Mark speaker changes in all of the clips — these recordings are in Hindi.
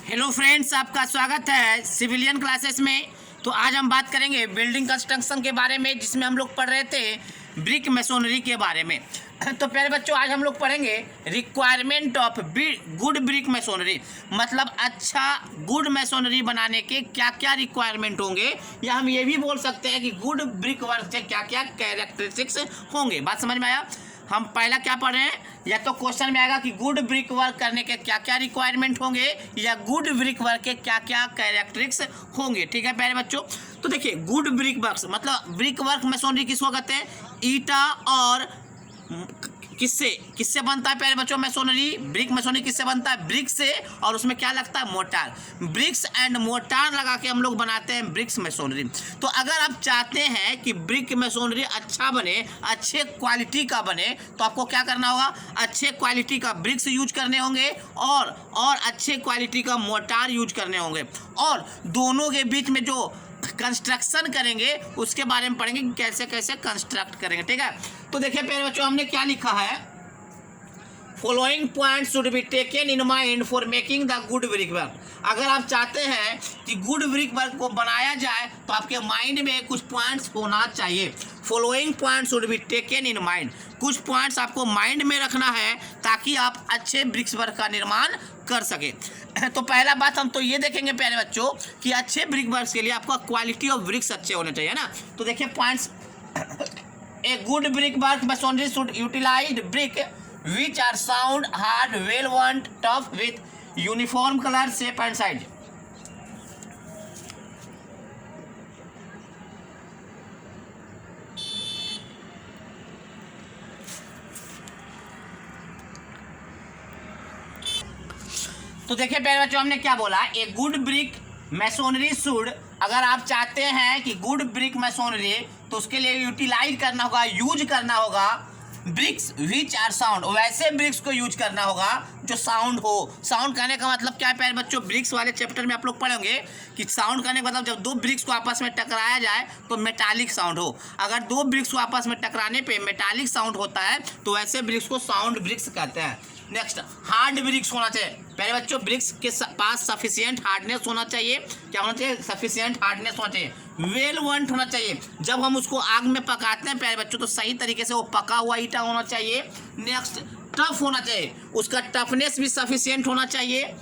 Speaker 1: हेलो फ्रेंड्स, आपका स्वागत है सिविलियन क्लासेस में। तो आज हम बात करेंगे बिल्डिंग कंस्ट्रक्शन के बारे में, जिसमें हम लोग पढ़ रहे थे ब्रिक मेसोनरी के बारे में। तो प्यारे बच्चों, आज हम लोग पढ़ेंगे requirement of good brick masonry, मतलब अच्छा गुड मेसोनरी बनाने के क्या क्या रिक्वायरमेंट होंगे, या हम ये भी बोल सकते हैं कि गुड ब्रिक वर्क से क्या क्या कैरेक्टरिस्टिक्स होंगे। बात समझ में आया? हम पहला क्या पढ़ रहे हैं, या तो क्वेश्चन में आएगा कि गुड ब्रिक वर्क करने के क्या क्या रिक्वायरमेंट होंगे, या गुड ब्रिक वर्क के क्या क्या कैरेक्टरिस्टिक्स होंगे। ठीक है प्यारे बच्चों, तो देखिए गुड ब्रिक वर्क मतलब ब्रिक वर्क मेसोनरी किसको कहते हैं? ईटा और किससे बनता है प्यारे बच्चों मेसोनरी? ब्रिक मेसोनरी किससे बनता है? ब्रिक से, और उसमें क्या लगता है? मोटार। ब्रिक्स एंड मोटार लगा के हम लोग बनाते हैं ब्रिक्स मेसोनरी। तो अगर आप चाहते हैं कि ब्रिक मेसोनरी अच्छा बने, अच्छे क्वालिटी का बने, तो आपको क्या करना होगा? अच्छे क्वालिटी का ब्रिक्स यूज करने होंगे और अच्छे क्वालिटी का मोटार यूज करने होंगे, और दोनों के बीच में जो कंस्ट्रक्शन करेंगे उसके बारे में पढ़ेंगे कि कैसे कैसे कंस्ट्रक्ट करेंगे। ठीक है, तो देखिए प्यारे बच्चों, हमने क्या लिखा है, following point should be taken in mind for making the good brick work. अगर आप चाहते हैं कि गुड ब्रिक वर्क को बनाया जाए तो आपके माइंड में कुछ पॉइंट्स होना चाहिए। Following point should be taken in mind, कुछ पॉइंट्स आपको माइंड में रखना है ताकि आप अच्छे ब्रिक्स वर्क का निर्माण कर सके। तो पहला बात हम तो ये देखेंगे प्यारे बच्चों कि अच्छे ब्रिक वर्क के लिए आपका क्वालिटी ऑफ ब्रिक्स अच्छे होने चाहिए ना। तो देखिए points, a good brick work masonry should utilize brick which are sound, hard, well worn, tough with uniform color, shape and size. तो देखिए प्यारे बच्चों, हमने क्या बोला, ए गुड ब्रिक मैसोनरी शुड, अगर आप चाहते हैं कि गुड ब्रिक मैसोनरी, तो उसके लिए यूटिलाइज करना होगा, यूज करना होगा ब्रिक्स विच आर साउंड, वैसे ब्रिक्स को यूज करना होगा जो साउंड हो। साउंड कहने का मतलब क्या है प्यारे बच्चों? ब्रिक्स वाले चैप्टर में आप लोग पढ़ेंगे कि साउंड कहने का मतलब जब दो ब्रिक्स को आपस में टकराया जाए तो मेटालिक साउंड हो। अगर दो ब्रिक्स को आपस में टकराने पे मेटालिक साउंड होता है तो वैसे ब्रिक्स को साउंड ब्रिक्स कहते हैं। नेक्स्ट, हार्ड ब्रिक्स होना चाहिए प्यारे बच्चों, ब्रिक्स के पास सफिशिएंट हार्डनेस होना चाहिए। क्या होना चाहिए? सफिशिएंट हार्डनेस होना चाहिए। वेल वर्न्ड होना चाहिए, जब हम उसको आग में पकाते हैं प्यारे बच्चों तो सही तरीके से वो पका हुआ ईटा होना चाहिए। नेक्स्ट, टफ होना चाहिए, उसका टफनेस भी सफिशिएंट होना चाहिए।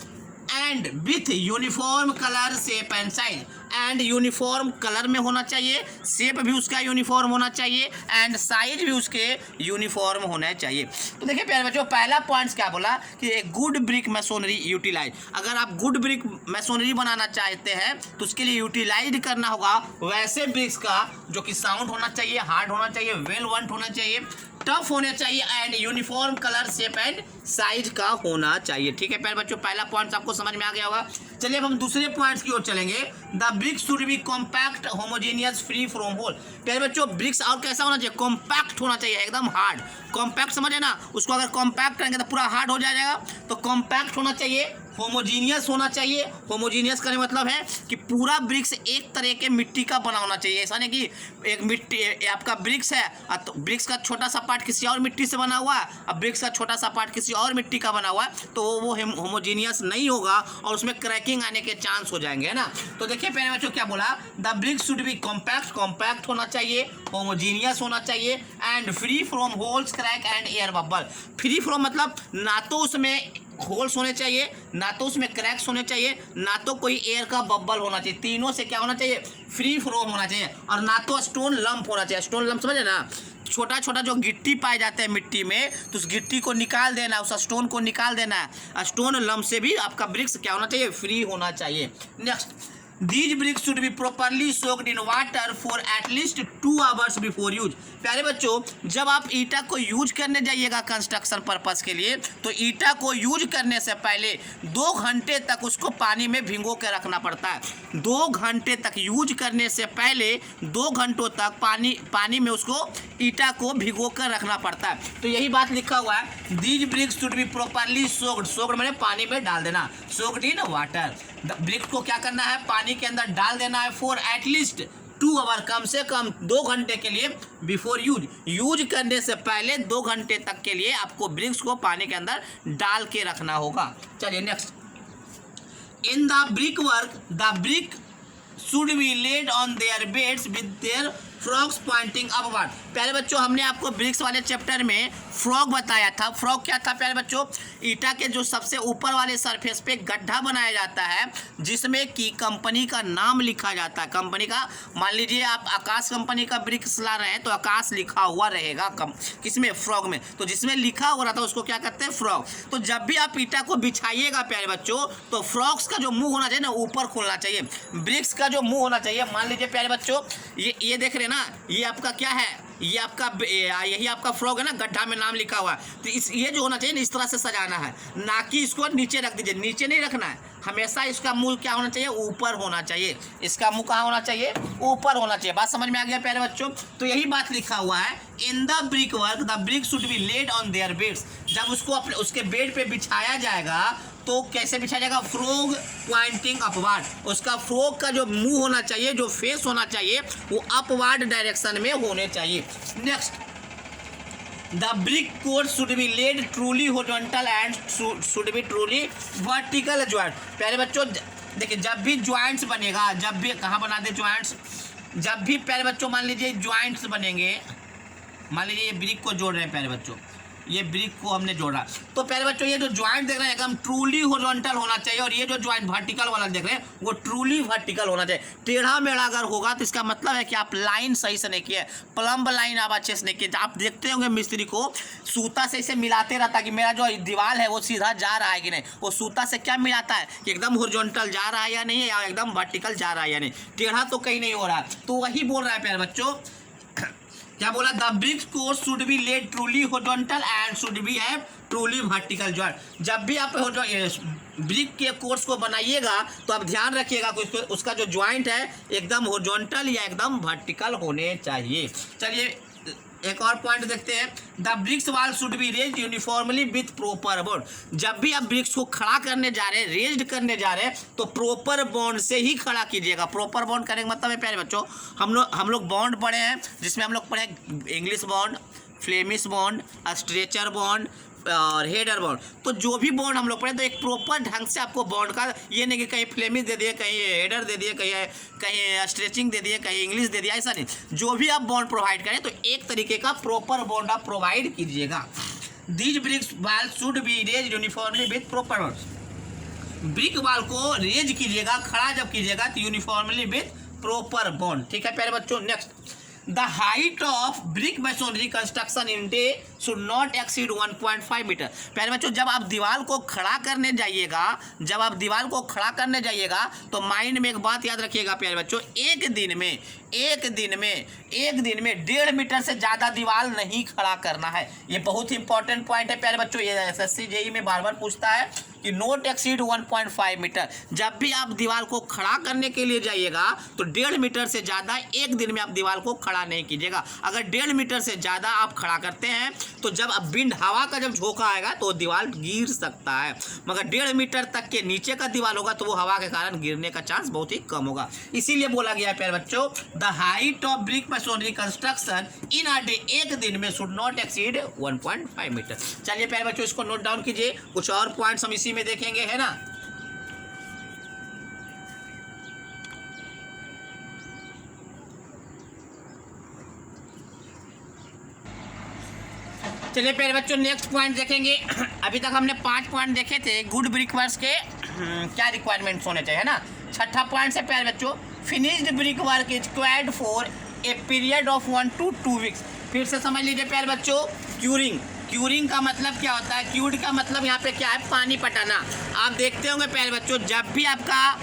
Speaker 1: And with uniform colour, shape and size, and uniform colour में होना चाहिए, शेप भी उसका यूनिफॉर्म होना चाहिए, एंड साइज भी उसके यूनिफॉर्म होना चाहिए। तो देखिए प्यारे बच्चों, पहला पॉइंट्स क्या बोला कि एक गुड ब्रिक मैसोनरी यूटिलाइज, अगर आप गुड ब्रिक मैसोनरी बनाना चाहते हैं तो उसके लिए यूटिलाइज करना होगा वैसे ब्रिक्स का जो कि साउंड होना चाहिए, हार्ड होना चाहिए, वेल वर्न्ड होना चाहिए, टफ होने चाहिए, and uniform colour, shape and size का होना चाहिए। ठीक है प्यारे बच्चों, पहला पॉइंट आपको समझ में आ गया होगा। चलिए अब हम दूसरे पॉइंट्स की ओर चलेंगे। The bricks should be compact, homogeneous, free from hole. प्यारे बच्चों, ब्रिक्स और कैसा होना चाहिए? कॉम्पैक्ट होना चाहिए, एकदम हार्ड। कॉम्पैक्ट समझे ना, उसको अगर कॉम्पैक्ट करेंगे तो पूरा हार्ड हो जाएगा। तो कॉम्पैक्ट होना चाहिए, होमोजीनियस होना चाहिए। होमोजीनियस का मतलब है कि पूरा ब्रिक्स एक तरह के मिट्टी का बना होना चाहिए। ऐसा नहीं कि एक मिट्टी आपका ब्रिक्स है तो ब्रिक्स का छोटा सा पार्ट किसी और मिट्टी से बना हुआ है, अब ब्रिक्स का छोटा सा पार्ट किसी और मिट्टी का बना हुआ है, तो वो होमोजीनियस नहीं होगा और उसमें क्रैकिंग आने के चांस हो जाएंगे, है ना। तो देखिए प्यारे बच्चों क्या बोला, the bricks should be compact, compact होना चाहिए, होमोजीनियस होना चाहिए, and free from holes, crack and air bubble. Free from मतलब ना तो उसमें होल्स होने चाहिए, ना तो उसमें क्रैक्स होने चाहिए, ना तो कोई एयर का बबल होना चाहिए। तीनों से क्या होना चाहिए? फ्री फ्रॉम होना चाहिए। और ना तो स्टोन लंप होना चाहिए। स्टोन लंप समझे ना, छोटा छोटा जो गिट्टी पाए जाते हैं मिट्टी में, तो उस गिट्टी को निकाल देना, उस स्टोन को निकाल देना है। स्टोन लंप से भी आपका ब्रिक्स क्या होना चाहिए? फ्री होना चाहिए। Next, These bricks should be properly soaked in water for at least 2 hours before use। प्यारे बच्चों, जब आप ईटा को यूज करने जाइएगा कंस्ट्रक्शन पर्पस के लिए, तो ईटा को यूज करने से पहले 2 घंटे तक उसको पानी में भिगो के रखना पड़ता है। 2 घंटे तक यूज करने से पहले 2 घंटों तक पानी में उसको ईटा को भिगो कर रखना पड़ता है। तो यही बात लिखा हुआ है, These bricks should be properly soaked। Soaked मैंने पानी में डाल देना, soaked in water। ब्रिक्स को क्या करना है? पानी के अंदर डाल देना है फॉर एटलीस्ट 2 आवर, कम से कम 2 घंटे के लिए, बिफोर यूज करने से पहले 2 घंटे तक के लिए आपको ब्रिक्स को पानी के अंदर डाल के रखना होगा। चलिए next, in the brick work the brick should be laid on their beds with their frogs pointing upward. प्यारे बच्चों हमने आपको ब्रिक्स वाले चैप्टर में फ्रॉग बताया था। फ्रॉग क्या था प्यारे बच्चों? ईटा के जो सबसे ऊपर वाले सरफेस पे गड्ढा बनाया जाता है जिसमें कि कंपनी का नाम लिखा जाता है। कंपनी का, मान लीजिए आप आकाश कंपनी का ब्रिक्स ला रहे हैं तो आकाश लिखा हुआ रहेगा किसमें? फ्रॉग में। तो जिसमें लिखा हुआ रहता है उसको क्या कहते हैं? फ्रॉग। तो जब भी आप ईटा को बिछाइएगा प्यारे बच्चों तो फ्रॉग्स का जो मुंह होना चाहिए ना ऊपर खुलना चाहिए, ब्रिक्स का जो मुंह होना चाहिए। मान लीजिए प्यारे बच्चों ये देख रहे हैं ना, ये आपका क्या है? ये आपका यही आपका फ्रॉग है ना, गड्ढा में नाम लिखा हुआ है। तो ये जो होना चाहिए इस तरह से सजाना है, ना कि इसको नीचे रख दीजिए। नीचे नहीं रखना है, हमेशा इसका मुंह क्या होना चाहिए? ऊपर होना चाहिए। इसका मुंह कहाँ होना चाहिए? ऊपर होना चाहिए। बात समझ में आ गया प्यारे बच्चों? तो यही बात लिखा हुआ है, इन the brick work the brick should be laid on their beds. जब उसको अपने उसके बेड पे बिछाया जाएगा तो कैसे बिछाया जाएगा? Frog pointing upward. उसका फ्रॉग का जो मुंह होना चाहिए, जो फेस होना चाहिए, वो अपवार्ड डायरेक्शन में होने चाहिए। नेक्स्ट, द ब्रिक कोड should be laid truly horizontal and should be truly vertical joint. प्यारे बच्चों देखिए, जब भी ज्वाइंट्स बनेगा, जब भी कहाँ बना दे ज्वाइंट्स, जब भी प्यारे बच्चों मान लीजिए ज्वाइंट्स बनेंगे, मान लीजिए ये ब्रिक को जोड़ रहे हैं प्यारे बच्चों, ये ब्रिक को हमने जोड़ा, तो प्यारे बच्चों ये जो ज्वाइंट देख रहे हैं एकदम ट्रूली हॉरिजॉन्टल होना चाहिए, और ये जो ज्वाइंट वर्टिकल वाला देख रहे हैं वो ट्रूली वर्टिकल होना चाहिए। टेढ़ा मेढ़ा अगर होगा तो इसका मतलब है कि आप लाइन सही से नहीं किए, प्लम्ब लाइन आप अच्छे से नहीं किए। आप देखते होंगे मिस्त्री को सूता से इसे मिलाते रहता कि मेरा जो दीवार है वो सीधा जा रहा है कि नहीं। वो सूता से क्या मिलाता है कि एकदम हॉरिजॉन्टल जा रहा है या नहीं, या एकदम वर्टिकल जा रहा है या नहीं, टेढ़ा तो कहीं नहीं हो रहा। तो वही बोल रहा है प्यारे बच्चों, क्या बोला? The brick course should be laid truly horizontal and should be have truly vertical joint. जब भी आप ब्रिक के कोर्स को बनाइएगा तो आप ध्यान रखिएगा कि उसका जो ज्वाइंट है एकदम हॉरिजॉन्टल या एकदम वर्टिकल होने चाहिए। चलिए एक और पॉइंट देखते हैं, the BRICS wall should be raised uniformly with proper bond. जब भी आप ब्रिक्स को खड़ा करने जा रहे हैं, रेज्ड करने जा रहे हैं, तो प्रॉपर बॉन्ड से ही खड़ा कीजिएगा। प्रॉपर बॉन्ड करने का मतलब है प्यारे बच्चों, हम लोग बॉन्ड पढ़े हैं जिसमें हम लोग पढ़े English bond, Flemish bond, stretcher bond और हेडर बॉन्ड। तो जो भी बॉन्ड हम लोग पढ़े तो एक प्रॉपर ढंग से आपको बॉन्ड का, ये नहीं कि कहीं फ्लेमिश दे दिए, कहीं हेडर दे दिए, कहीं स्ट्रेचिंग दे दिए, कहीं इंग्लिश दे दिया, ऐसा नहीं। जो भी आप बॉन्ड प्रोवाइड करें तो एक तरीके का प्रॉपर बॉन्ड आप प्रोवाइड कीजिएगा। These bricks wall should be raise uniformly with proper bond. Brick wall को रेज कीजिएगा, खड़ा जब कीजिएगा तो यूनिफॉर्मली विथ प्रॉपर बॉन्ड। ठीक है प्यारे बच्चों। Next, the height of brick masonry construction in day should not exceed 1.5 metre. प्यारे बच्चों जब आप दीवार को खड़ा करने जाइएगा, जब आप दीवार को खड़ा करने जाइएगा तो माइंड में एक बात याद रखिएगा प्यारे बच्चों, एक दिन में 1.5 मीटर से ज़्यादा दीवार नहीं खड़ा करना है। ये बहुत ही इंपॉर्टेंट पॉइंट है प्यारे बच्चों, ये SSC JEE में बार बार पूछता है कि नोट एक्सीड 1.5 मीटर। जब भी आप दीवार को खड़ा करने के लिए जाइएगा तो 1.5 मीटर से ज़्यादा एक दिन में आप दीवार को खड़ा नहीं कीजिएगा। अगर 1.5 मीटर से ज़्यादा आप खड़ा करते हैं तो जब अब विंड हवा का जब झोंका आएगा तो दीवार गिर सकता है, मगर 1.5 मीटर तक के नीचे का दीवार होगा तो वो हवा के कारण गिरने का चांस बहुत ही कम होगा। इसीलिए बोला गया है प्यारे बच्चों, the height of brick masonry construction in a day, एक दिन में शुड नॉट एक्सीड 1.5 मीटर। चलिए प्यारे बच्चों इसको नोट डाउन कीजिए, कुछ और पॉइंट्स हम इसी में देखेंगे, है ना। चलिए प्यारे बच्चों नेक्स्ट पॉइंट देखेंगे। अभी तक हमने 5 पॉइंट देखे थे गुड ब्रिक वर्क्स के क्या रिक्वायरमेंट्स होने चाहिए, है ना। छठा पॉइंट से प्यारे बच्चों, finished brick work is required for a period of 1 to 2 weeks. फिर से समझ लीजिए प्यारे बच्चों, क्यूरिंग का मतलब क्या होता है? क्यूर्ड का मतलब यहाँ पे क्या है? पानी पटाना। आप देखते होंगे प्यारे बच्चों, जब भी आपका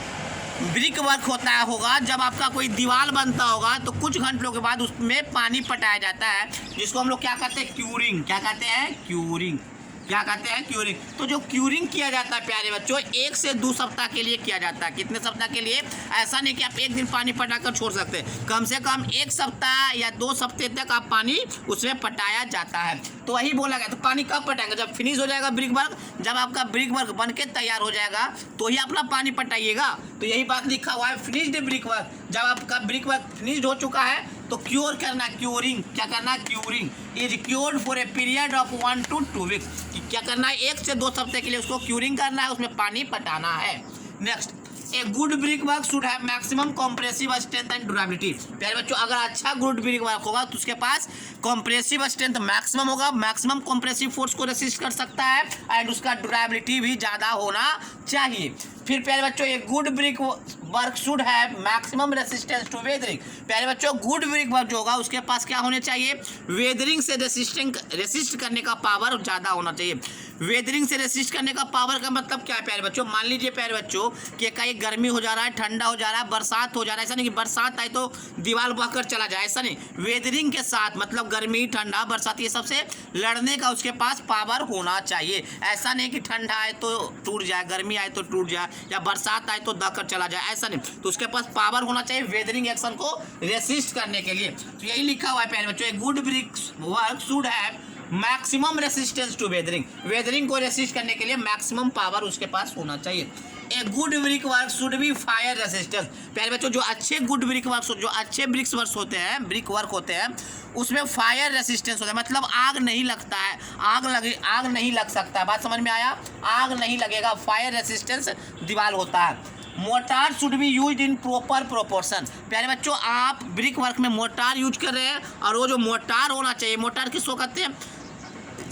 Speaker 1: ब्रिक वर्क होगा, जब आपका कोई दीवार बनता होगा तो कुछ घंटों के बाद उसमें पानी पटाया जाता है, जिसको हम लोग क्या कहते हैं? क्यूरिंग। क्या कहते हैं? क्यूरिंग। क्या कहते हैं? क्यूरिंग। तो जो क्यूरिंग किया जाता है प्यारे बच्चों 1 से 2 सप्ताह के लिए किया जाता है। कितने सप्ताह के लिए? ऐसा नहीं कि आप एक दिन पानी पटाकर छोड़ सकते हैं, कम से कम 1 सप्ताह या 2 सप्ताह तक आप पानी उसमें पटाया जाता है। तो वही बोला गया। तो पानी कब पटाएंगे? जब फिनिश हो जाएगा ब्रिक वर्क, जब आपका ब्रिक वर्क बन के तैयार हो जाएगा तो ही अपना पानी पटाइएगा। तो यही बात लिखा हुआ है, फिनिश्ड ब्रिक वर्क। जब आपका ब्रिक वर्क फिनिश्ड हो चुका है तो क्योर करना, क्यूरिंग। क्या करना? Curing is cured for a period of 1 to 2 weeks. क्या करना है? 1 से 2 सप्ताह के लिए उसको क्यूरिंग करना है, उसमें पानी पटाना है। Next, A good brick work should have maximum compressive strength and durability. प्यारे बच्चों, अगर अच्छा गुड ब्रिक वर्क होगा तो उसके पास कॉम्प्रेसिव स्ट्रेंथ मैक्सिमम होगा, मैक्सिमम कॉम्प्रेसिव फोर्स को रेसिस्ट कर सकता है, एंड उसका ड्यूरेबिलिटी भी ज़्यादा होना चाहिए। फिर प्यारे बच्चों, a good brick work should have maximum resistance to weathering. प्यारे बच्चों, गुड ब्रिक वर्क जो होगा उसके पास क्या होने चाहिए, वेदरिंग से रेसिस्ट करने का पावर ज़्यादा होना चाहिए। वेदरिंग से रेसिस्ट करने का पावर का मतलब क्या है प्यारे बच्चों, मान लीजिए प्यारे बच्चों कि कहीं गर्मी हो जा रहा है, ठंडा हो जा रहा है, बरसात हो जा रहा है, ऐसा नहीं कि बरसात आए तो दीवार बहकर चला जाए, ऐसा नहीं। वेदरिंग के साथ मतलब गर्मी, ठंडा, बरसात ये सबसे लड़ने का उसके पास पावर होना चाहिए। ऐसा नहीं कि ठंडा आए तो टूट जाए, गर्मी आए तो टूट जाए, या बरसात आए तो दहकर चला जाए, ऐसा नहीं। तो उसके पास पावर होना चाहिए वेदरिंग एक्शन को रेसिस्ट करने के लिए। तो यही लिखा हुआ है प्यारे बच्चों, a good brick work should have maximum resistance to weathering. Weathering को रेसिस्ट करने के लिए मैक्सिमम पावर उसके पास होना चाहिए। A good brick work should be fire resistance. प्यारे बच्चों, जो अच्छे गुड ब्रिक वर्क, जो अच्छे ब्रिक्स वर्क होते हैं, ब्रिक वर्क होते हैं, उसमें फायर रेसिस्टेंस होता है, मतलब आग नहीं लगता है, आग नहीं लग सकता है। बात समझ में आया, आग नहीं लगेगा, फायर रेसिस्टेंस दीवार होता है। Motor should B use in proper proportion. प्यारे बच्चों, आप ब्रिक वर्क में मोटार यूज कर रहे हैं, और वो जो मोटार होना चाहिए, मोटार किसको कहते हैं,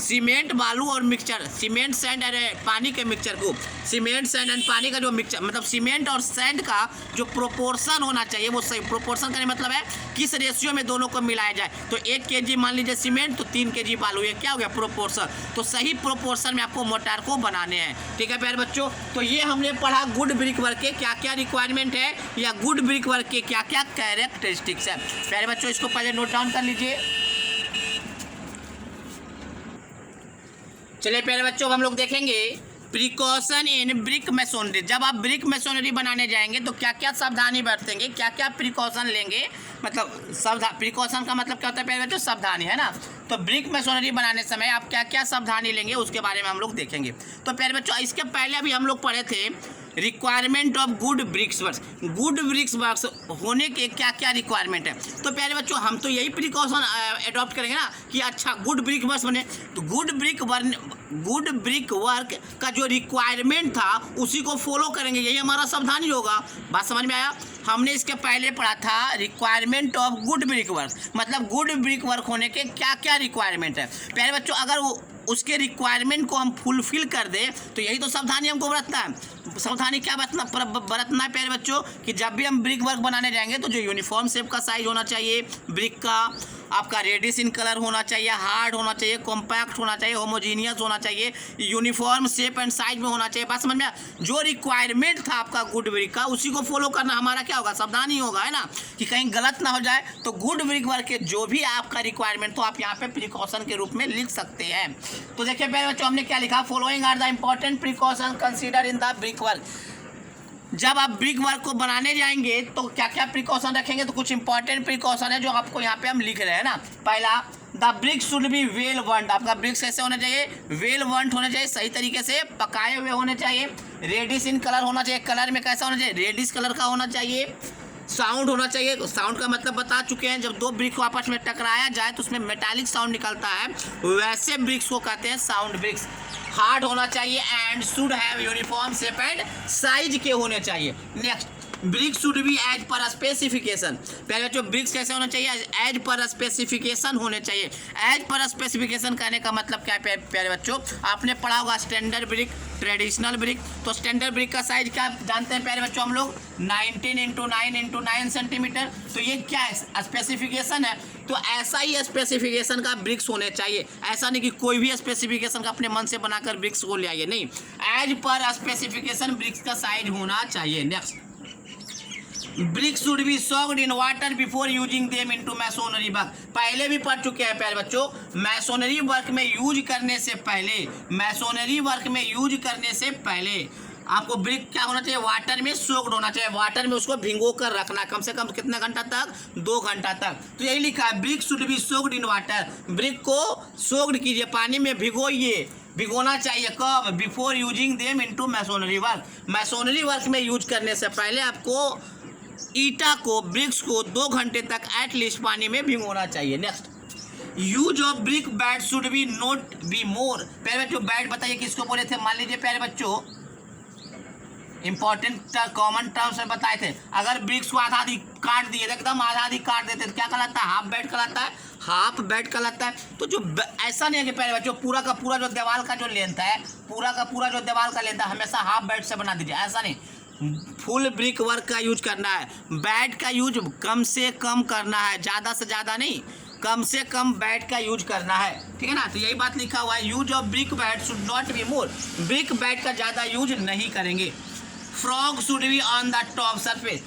Speaker 1: सीमेंट, बालू और मिक्सचर, सीमेंट, सैंड और पानी के मिक्सचर को, सीमेंट, सैंड एंड पानी का जो मिक्सचर, मतलब सीमेंट और सैंड का जो प्रोपोर्शन होना चाहिए वो सही। प्रोपोर्शन का मतलब है किस रेशियो में दोनों को मिलाया जाए। तो 1 kg मान लीजिए सीमेंट तो 3 kg बालू, ये क्या हो गया, प्रोपोर्शन। तो सही प्रोपोर्शन में आपको मोटार को बनाने हैं। ठीक है प्यारे बच्चों, तो ये हमने पढ़ा गुड ब्रिक वर्क के क्या क्या रिक्वायरमेंट है, या गुड ब्रिक वर्क के क्या क्या कैरेक्टरिस्टिक्स है। प्यारे बच्चों, इसको पहले नोट डाउन कर लीजिए। चलिए प्यारे बच्चों, अब हम लोग देखेंगे प्रिकॉशन इन ब्रिक मैसोनरी। जब आप ब्रिक मैसोनरी बनाने जाएंगे तो क्या क्या सावधानी बरतेंगे, क्या क्या प्रिकॉशन लेंगे, मतलब प्रिकॉशन का मतलब क्या होता है प्यारे बच्चों, सावधानी, है ना। तो ब्रिक मैसोनरी बनाने समय आप क्या क्या सावधानी लेंगे उसके बारे में हम लोग देखेंगे। तो प्यारे बच्चों, इसके पहले अभी हम लोग पढ़े थे requirement of good bricks works. Good bricks works होने के क्या क्या रिक्वायरमेंट है। तो प्यारे बच्चों, हम तो यही प्रिकॉशन अडॉप्ट करेंगे ना कि अच्छा गुड ब्रिक वर्क्स बने। तो गुड ब्रिक वर्क का जो रिक्वायरमेंट था उसी को फॉलो करेंगे, यही हमारा सावधानी होगा। बात समझ में आया। हमने इसके पहले पढ़ा था requirement of good brick work, मतलब गुड ब्रिक वर्क होने के क्या क्या रिक्वायरमेंट है। प्यारे बच्चों, अगर उसके रिक्वायरमेंट को हम फुलफिल कर दे तो यही तो सावधानी हमको बरतना है। सावधानी क्या बरतना है प्यारे बच्चों, कि जब भी हम ब्रिक वर्क बनाने जाएंगे तो जो यूनिफॉर्म शेप का साइज होना चाहिए ब्रिक का, आपका रेडिश इन कलर होना चाहिए, हार्ड होना चाहिए, कॉम्पैक्ट होना चाहिए, होमोजीनियस होना चाहिए, यूनिफॉर्म शेप एंड साइज में होना चाहिए। बात समझ में, जो रिक्वायरमेंट था आपका गुड ब्रिक का उसी को फॉलो करना हमारा क्या होगा, सावधानी होगा, है ना, कि कहीं गलत ना हो जाए। तो गुड ब्रिक वर्क के जो भी आपका रिक्वायरमेंट तो आप यहाँ पे प्रिकॉशन के रूप में लिख सकते हैं। तो देखिए प्यारे बच्चों, हमने क्या लिखा, following are the important precaution consider in the brick work. जब आप ब्रिक वर्क को बनाने जाएंगे तो क्या क्या प्रिकॉशन रखेंगे, तो कुछ इंपॉर्टेंट प्रिकॉशन है जो आपको यहाँ पे हम लिख रहे हैं ना। पहला, the brick should be well burned. आपका ब्रिक्स कैसे होना चाहिए, वेल बर्न्ड होना चाहिए, सही तरीके से पकाए हुए होने चाहिए। रेडिश इन कलर होना चाहिए, कलर में कैसा होना चाहिए, रेडिश कलर का होना चाहिए। साउंड होना चाहिए, साउंड का मतलब बता चुके हैं, जब दो ब्रिक को आपस में टकराया जाए तो उसमें मेटालिक साउंड निकलता है, वैसे ब्रिक्स को कहते हैं साउंड ब्रिक्स। हार्ड होना चाहिए and should have uniform shape and size के होने चाहिए। Next, brick should be as per specification. पहले बच्चों, ब्रिक्स कैसे होना चाहिए, एज पर स्पेसिफिकेशन होने चाहिए। एज पर स्पेसिफिकेशन कहने का मतलब क्या है प्यारे बच्चों, आपने पढ़ा होगा स्टैंडर्ड ब्रिक, ट्रेडिशनल ब्रिक। तो स्टैंडर्ड ब्रिक का साइज क्या जानते हैं प्यारे बच्चों हम लोग, 19x9x9 सेंटीमीटर। तो ये क्या है, स्पेसिफिकेशन है। तो ऐसा ही स्पेसिफिकेशन का ब्रिक्स होने चाहिए, ऐसा नहीं कि कोई भी स्पेसिफिकेशन का अपने मन से बनाकर ब्रिक्स को ले आइए, नहीं, एज पर स्पेसिफिकेशन ब्रिक्स का साइज होना चाहिए। Next, bricks should be soaked in water before using them into masonry work. पहले भी पढ़ चुके हैं प्यारे बच्चों, मैसोनरी वर्क में यूज करने से पहले, मैसोनरी वर्क में यूज करने से पहले आपको ब्रिक क्या होना चाहिए, वाटर में सोक्ड होना चाहिए। वाटर में उसको भिगो कर रखना, कम से कम कितना घंटा तक, 2 घंटा तक। तो यही लिखा है, brick should be soaked in water. Brick को सोक्ड कीजिए, पानी में भिगोइए, भिगोना चाहिए कब, before using them into masonry work. Masonry work में यूज करने से पहले आपको ईटा को, ब्रिक्स को 2 घंटे तक एटलीस्ट पानी में भिगोना चाहिए। Next, use of brick bat should be not be more. प्यारे बच्चों, बैट बताइए किसको बोले थे, मान लीजिए प्यारे बच्चों इंपॉर्टेंट कॉमन टर्म्स में बताए थे। अगर ब्रिक्स को आधा आधी काट दिए, एकदम आधा आधी काट देते तो क्या कहलाता है? हाफ बेड कहलाता है, हाफ बेड कहलाता है। तो जो ऐसा नहीं है कि प्यारे बच्चों पूरा का पूरा जो दीवार का जो लेंथ है, पूरा का पूरा जो दीवार का लेंथ है हमेशा हाफ बेड से बना दीजिए, ऐसा नहीं। फुल ब्रिक वर्क का यूज करना है, बेड का यूज कम से कम करना है, ज़्यादा से ज़्यादा नहीं, कम से कम बेड का यूज करना है, ठीक है ना। तो यही बात लिखा हुआ है, use of brick bed should not be more, brick bed का ज़्यादा यूज नहीं करेंगे। Frog should be on the top surface,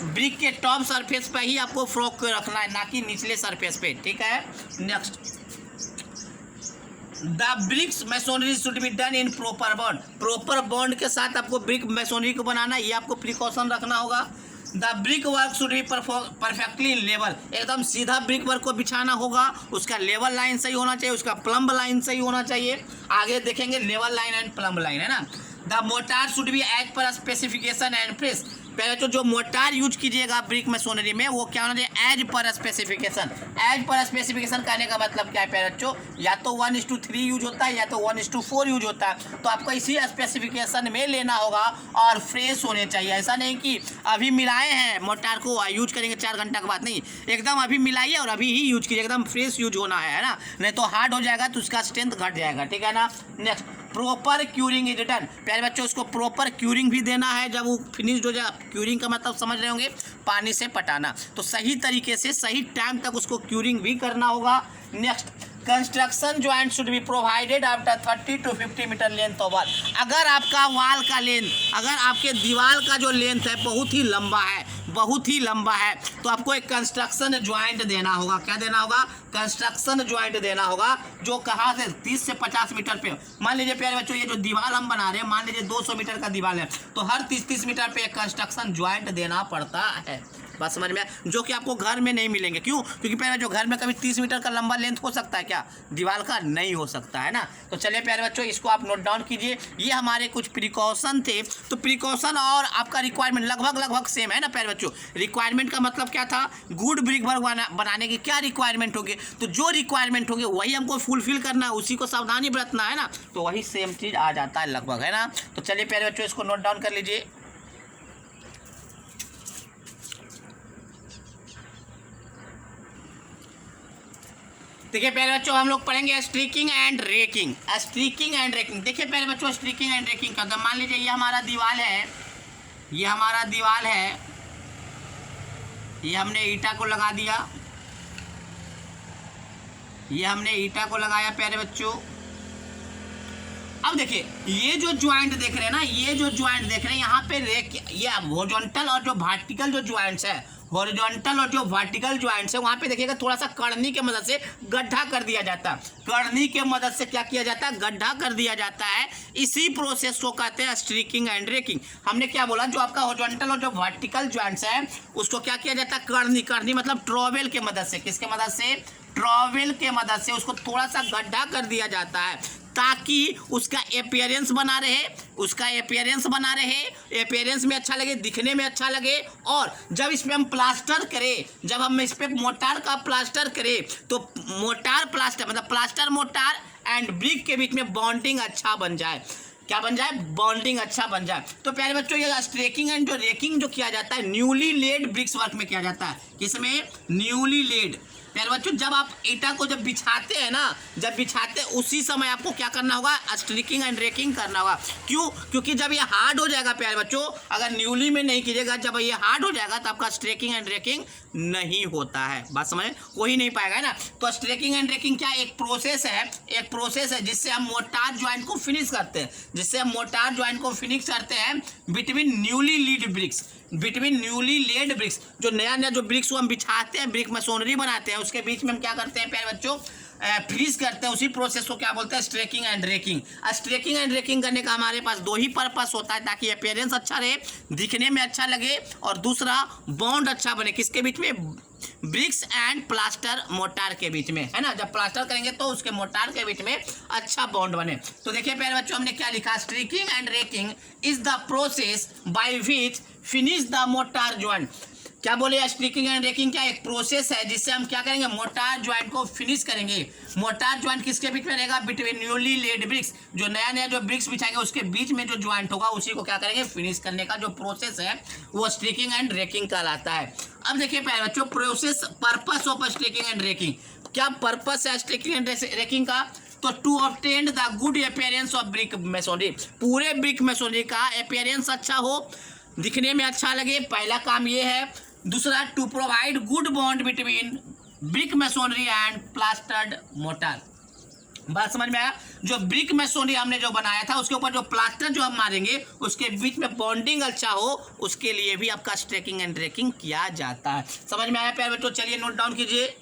Speaker 1: brick के टॉप सरफेस पे ही आपको फ्रॉग को रखना है, ना कि निचले सरफेस पे, ठीक है। Next, the bricks masonry should be done in proper bond, proper bond के साथ आपको ब्रिक मैसोनरी को बनाना है, ये आपको प्रिकॉशन रखना होगा। The brick work should be perfectly level, एकदम सीधा ब्रिक वर्क को बिछाना होगा, उसका लेवल लाइन सही होना चाहिए, उसका प्लम्ब लाइन सही होना चाहिए। आगे देखेंगे level line and plumb line, है ना। The mortar should be as per specification and press, पहले तो जो मोटार यूज कीजिएगा ब्रिक मैसोनरी में वो क्या होना चाहिए? As per specification. As per specification कहने का मतलब क्या है प्यारे बच्चों? या तो 1:3 यूज होता है या तो 1:4 यूज होता है, तो आपको इसी स्पेसिफिकेशन में लेना होगा और फ्रेश होने चाहिए। ऐसा नहीं कि अभी मिलाए हैं मोटार को यूज करेंगे 4 घंटा के बाद, नहीं, एकदम अभी मिलाइए और अभी ही यूज कीजिए, एकदम फ्रेश यूज होना है ना, नहीं तो हार्ड हो जाएगा तो उसका स्ट्रेंथ घट जाएगा, ठीक है ना। Next, proper curing is done, प्यारे बच्चों उसको प्रॉपर क्यूरिंग भी देना है, जब वो फिनिश्ड हो जाए, क्यूरिंग का मतलब समझ रहे होंगे, पानी से पटाना, तो सही तरीके से सही टाइम तक उसको क्यूरिंग भी करना होगा। Next, construction joint should be provided after 30 to 50 metre length of wall, अगर आपका वाल का लेंथ, अगर आपके दीवार का जो लेंथ है बहुत ही लंबा है, बहुत ही लंबा है, तो आपको एक कंस्ट्रक्शन ज्वाइंट देना होगा। क्या देना होगा? कंस्ट्रक्शन ज्वाइंट देना होगा, जो कहाँ से 30 से 50 मीटर पे, मान लीजिए प्यारे बच्चों ये जो दीवार हम बना रहे हैं, मान लीजिए 200 मीटर का दीवार है, तो हर 30-30 मीटर पे एक कंस्ट्रक्शन ज्वाइंट देना पड़ता है। बात समझ में, जो कि आपको घर में नहीं मिलेंगे। क्यों? क्योंकि प्यारे बच्चों घर में कभी 30 मीटर का लंबा लेंथ हो सकता है क्या? दीवार का नहीं हो सकता है ना। तो चलिए प्यारे बच्चों इसको आप नोट डाउन कीजिए, ये हमारे कुछ प्रिकॉशन थे। तो प्रिकॉशन और आपका रिक्वायरमेंट लगभग सेम है ना प्यारे बच्चों। रिक्वायरमेंट का मतलब क्या था? गुड ब्रिक वर्क बनाने की क्या रिक्वायरमेंट होगी, तो जो रिक्वायरमेंट होगी वही हमको फुलफिल करना है, उसी को सावधानी बरतना है ना, तो वही सेम चीज़ आ जाता है लगभग, है ना। तो चलिए प्यारे बच्चों इसको नोट डाउन कर लीजिए। देखिए प्यारे बच्चों हम लोग पढ़ेंगे streaking and racking. Streaking and racking, देखिए प्यारे बच्चों स्ट्रीकिंग एंड रेकिंग का, तो मान लीजिए ये हमारा दीवार है, ये हमारा दीवार है, ये हमने ईंटा को लगा दिया, ये हमने ईंटा को लगाया प्यारे बच्चों। अब देखिए ये जो ज्वाइंट देख रहे हैं ना, ये जो ज्वाइंट देख रहे हैं यहाँ पे रेक, ये हॉरिजॉन्टल और जो वर्टिकल जो ज्वाइंट्स है, हॉरिजॉन्टल और जो वर्टिकल ज्वाइंट्स है, वहाँ पे देखिएगा थोड़ा सा कड़नी के मदद से गड्ढा कर दिया जाता है। कड़नी के मदद से क्या किया जाता है? गड्ढा कर दिया जाता है। इसी प्रोसेस को कहते हैं स्ट्रीकिंग एंड रेकिंग। हमने क्या बोला? जो आपका हॉरिजॉन्टल और जो वर्टिकल ज्वाइंट्स है उसको क्या किया जाता है? कड़नी, कड़नी मतलब ट्रॉवेल के मदद से, किसके मदद से? ट्रॉवेल के मदद से उसको थोड़ा सा गड्ढा कर दिया जाता है, ताकि उसका अपीयरेंस बना रहे, उसका अपीयरेंस बना रहे, अपीयरेंस में अच्छा लगे, दिखने में अच्छा लगे। और जब इसमें हम प्लास्टर करें, जब हम इस पे मोटार का प्लास्टर करें, तो मोटार प्लास्टर मतलब प्लास्टर मोटार एंड ब्रिक के बीच में बॉन्डिंग अच्छा बन जाए। क्या बन जाए? बॉन्डिंग अच्छा बन जाए। तो प्यारे बच्चों ये स्ट्रेकिंग एंड जो रेकिंग जो किया जाता है न्यूली लेड ब्रिक्स वर्क में किया जाता है। किसमें? Newly laid. प्यारे बच्चों जब आप ईंटा को जब बिछाते हैं ना, जब बिछाते उसी समय आपको क्या करना होगा? स्ट्रीकिंग एंड रेकिंग करना होगा। क्यों? क्योंकि जब ये हार्ड हो जाएगा प्यारे बच्चों, अगर न्यूली में नहीं कीजिएगा, जब ये हार्ड हो जाएगा तो आपका स्ट्रेकिंग एंड रेकिंग नहीं होता है। बात समझ, हो ही नहीं पाएगा ना। तो स्ट्रेकिंग एंड रेकिंग क्या? एक प्रोसेस है, एक प्रोसेस है जिससे हम मोटार ज्वाइंट को फिनिश करते हैं, जिससे हम मोटार ज्वाइंट को फिनिश करते हैं between newly laid bricks, between newly laid bricks. जो नया नया जो ब्रिक्स को हम बिछाते हैं, ब्रिक मैसोनरी बनाते हैं, उसके बीच में हम क्या करते हैं प्यारे बच्चों? फ्रीज करते हैं। उसी प्रोसेस को क्या बोलते हैं? स्ट्रेकिंग एंड रेकिंग। स्ट्रेकिंग एंड रेकिंग करने का हमारे पास दो ही पर्पस होता है, ताकि अपीयरेंस अच्छा रहे, दिखने में अच्छा लगे, और दूसरा बॉन्ड अच्छा बने। किसके बीच में? ब्रिक्स एंड प्लास्टर मोटार के बीच में, है ना। जब प्लास्टर करेंगे तो उसके मोटार के बीच में अच्छा बॉन्ड बने। तो देखिए प्यारे बच्चों हमने क्या लिखा? Streaking and racking is the process by which finish the motor joint. क्या बोले, स्टिकिंग एंड रेकिंग क्या एक प्रोसेस है जिससे हम क्या करेंगे, मोटार ज्वाइंट को फिनिश करेंगे। मोटार ज्वाइंट किसके बीच में रहेगा, बिटवीन न्यूली लेड ब्रिक्स, जो नया नया जो ब्रिक्स बिछाएंगे उसके बीच में जो ज्वाइंट होगा उसी को क्या करेंगे, फिनिश करने का जो प्रोसेस है वो स्टिकिंग एंड रेकिंग कहलाता है। अब देखिए प्यारे बच्चों, process, purpose of sticking and raking, क्या पर्पस है स्टिकिंग एंड रेकिंग का, तो to obtain the good appearance of brick masonry, पूरे ब्रिक मेसोनरी का अपीयरेंस अच्छा हो, दिखने में अच्छा लगे, पहला काम ये है। दूसरा, to provide good bond between brick masonry and plastered mortar. बात समझ में आया, जो ब्रिक मेसोनरी हमने जो बनाया था उसके ऊपर जो प्लास्टर जो हम मारेंगे उसके बीच में बॉन्डिंग अच्छा हो, उसके लिए भी आपका स्टिकिंग एंड रेकिंग किया जाता है। समझ में आया प्यारे बच्चों, चलिए नोट डाउन कीजिए।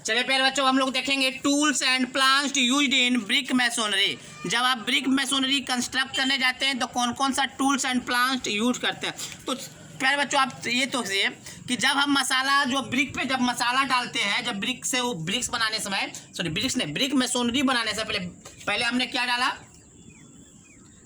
Speaker 1: चलिए प्यारे बच्चों, हम लोग देखेंगे tools and plans used in brick masonry. जब आप ब्रिक मैसोनरी कंस्ट्रक्ट करने जाते हैं तो कौन कौन सा टूल्स एंड प्लान्स यूज करते हैं। तो प्यारे बच्चों, आप ये तो समझिए कि जब हम मसाला जो ब्रिक पे जब मसाला डालते हैं, जब ब्रिक से वो ब्रिक्स बनाने समय, सॉरी ब्रिक्स ने ब्रिक मैसोनरी बनाने से पहले हमने क्या डाला,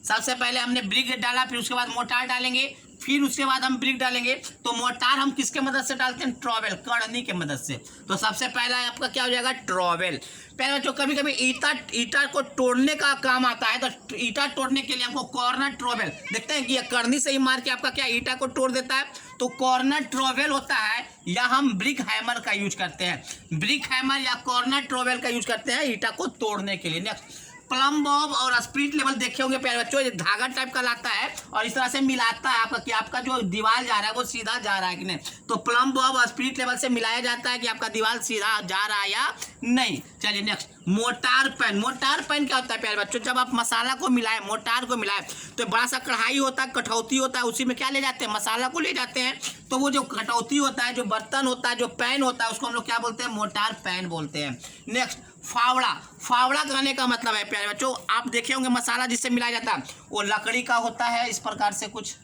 Speaker 1: सबसे पहले हमने ब्रिक डाला, फिर उसके बाद मोटार डालेंगे, फिर उसके बाद हम ब्रिक डालेंगे। तो मोटार हम किसके मदद से डालते हैं, ट्रॉवेल, कड़नी के मदद से। तो सबसे पहला आपका क्या हो जाएगा, ट्रॉवेल। पहले बच्चों, कभी कभी ईटा को तोड़ने का काम आता है, तो ईटा तोड़ने के लिए हमको कॉर्नर ट्रॉवेल, देखते हैं कि ये कड़नी से ही मार के आपका क्या ईटा को तोड़ देता है, तो कॉर्नर ट्रॉवेल होता है, या हम ब्रिक हैमर का यूज करते हैं। ब्रिक हैमर या कॉर्नर ट्रॉवेल का यूज करते हैं ईटा को तोड़ने के लिए। नेक्स्ट, प्लम बॉब और स्पिरिट लेवल देखे होंगे प्यारे बच्चों, ये धागा टाइप का लाता है और इस तरह से मिलाता है आपका कि आपका जो दीवार जा रहा है वो सीधा जा रहा है कि नहीं। तो प्लम बॉब और स्पिरिट लेवल से मिलाया जाता है कि आपका दीवार सीधा जा रहा है या नहीं। चलिए next, motor pan. Motor pan क्या होता है प्यारे बच्चों, जब आप मसाला को मिलाए, मोटार को मिलाए, तो बड़ा सा कढ़ाई होता है, कटौती होता है, उसी में क्या ले जाते हैं, मसाला को ले जाते हैं। तो वो जो कटौती होता है, जो बर्तन होता है, जो पैन होता है, उसको हम लोग क्या बोलते हैं, मोटार पैन बोलते हैं। नेक्स्ट, फावड़ा। फावड़ा कहने का मतलब है प्यारे बच्चों, आप देखे होंगे मसाला जिससे मिलाया जाता है वो लकड़ी का होता है, इस प्रकार से कुछ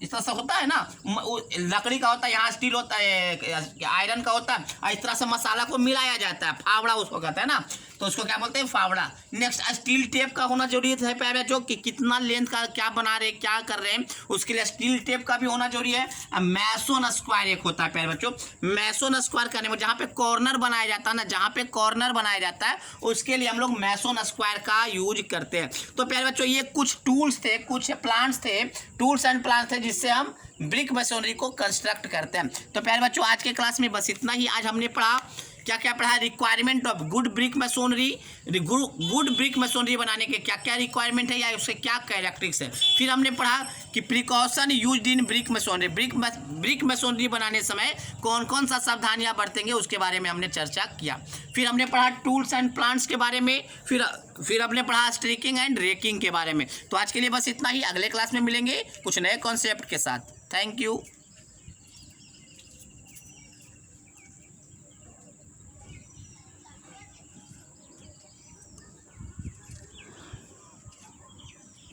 Speaker 1: इस तरह से होता है ना, लकड़ी का होता है, यहाँ स्टील होता है, आयरन का होता है, इस तरह से मसाला को मिलाया जाता है, फावड़ा उसको कहता है ना, तो उसको क्या बोलते हैं, फावड़ा। नेक्स्ट, स्टील टेप का होना जरूरी है प्यारे बच्चों, कि कितना लेंथ का क्या बना रहे हैं, क्या कर रहे हैं, उसके लिए स्टील टेप का भी होना जरूरी है। मैसोन स्क्वायर एक होता है प्यारे बच्चों, मैसोन स्क्वायर करने में जहाँ पे कॉर्नर बनाया जाता है ना, जहाँ पे कॉर्नर बनाया जाता है उसके लिए हम लोग मैसोन स्क्वायर का यूज करते हैं। तो प्यारे बच्चों, ये कुछ टूल्स थे, कुछ प्लान्स थे, टूल्स एंड प्लान्स थे जिससे हम ब्रिक मैसोनरी को कंस्ट्रक्ट करते हैं। तो प्यारे बच्चों, आज के क्लास में बस इतना ही। आज हमने पढ़ा, क्या क्या पढ़ा, requirement of good brick masonry, good brick masonry बनाने के क्या क्या रिक्वायरमेंट है या उसके क्या कैरेक्टरिस्टिक्स है। फिर हमने पढ़ा कि precaution used in brick masonry, brick masonry बनाने समय कौन कौन सा सावधानियां बरतेंगे उसके बारे में हमने चर्चा किया। फिर हमने पढ़ा टूल्स एंड प्लांट्स के बारे में, फिर हमने पढ़ा स्टिकिंग एंड रेकिंग के बारे में। तो आज के लिए बस इतना ही, अगले क्लास में मिलेंगे कुछ नए कॉन्सेप्ट के साथ। Thank you.